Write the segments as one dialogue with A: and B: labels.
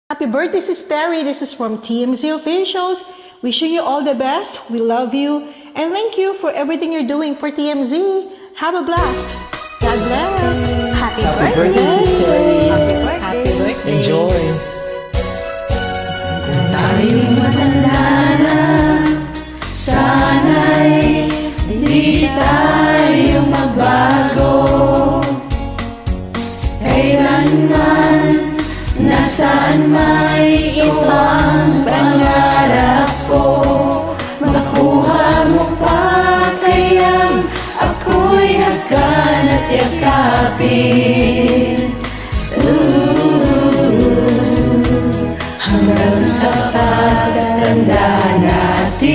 A: Happy birthday, Sis Terry. This is from TMZ Officials. Wishing you all the best. We love you. And thank you for everything you're doing for TMZ. Have a blast. God bless.
B: Happy
C: birthday,
B: birthday,
C: Sis Terry.
B: Happy birthday.
C: Enjoy.
D: Kung tayo'y matanda na, sana'y di tayo magbago. Kailanman, nasaan may ibang pangarap ko. Makuha mo pa kayang ako'y hagkan at yakapin. Hanggang sa pagtanda natin,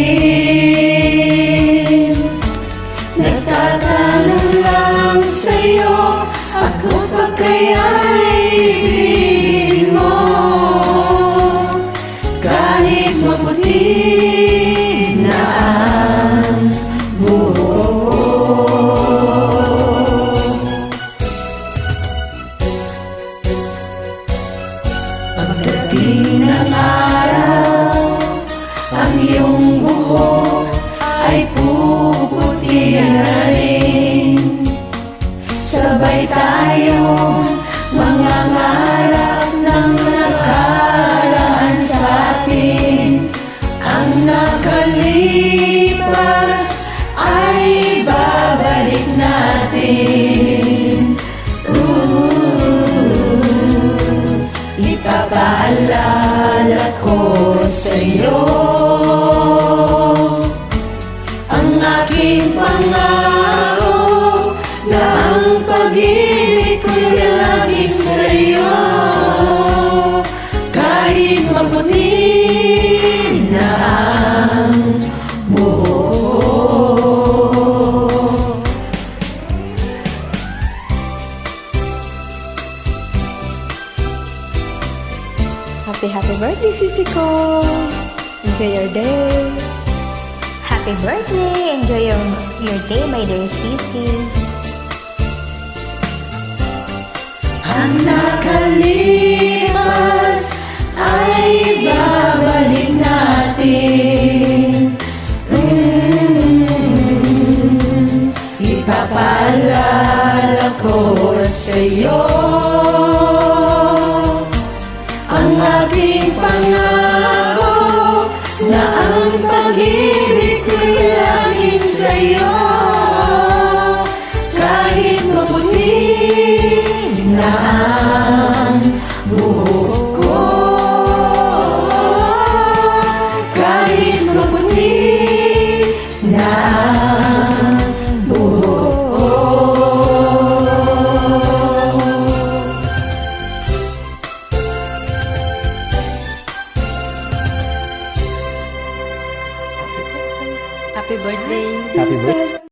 D: nagtatanong lang sa'yo, ako pa kaya'y ibigin mo? Kahit maputi na ang buhok. Pagdating ng araw, ang iyong buhok ay puputi na rin. Sabay tayong mangangarap ng nakaraan sa atin. Ang nakalipas ay babalik natin. Ipapaalala ko sa'yo ang aking pangako na ang pag-ibig ko'y lagi sa'yo. Kahit maputi na ang buhok.
B: Happy birthday, Sisi ko. Enjoy your day. Happy birthday. Enjoy your day, my dear Sisi.
D: Ang nakalipas ay babalik natin. Ipapaalala ko sa'yo ang aking pangako na ang pag-ibig ko'y lagi sa'yo. Kahit maputi na ang buhok ko, kahit maputi na ang buhok ko.
B: Happy birthday.
C: Happy birthday.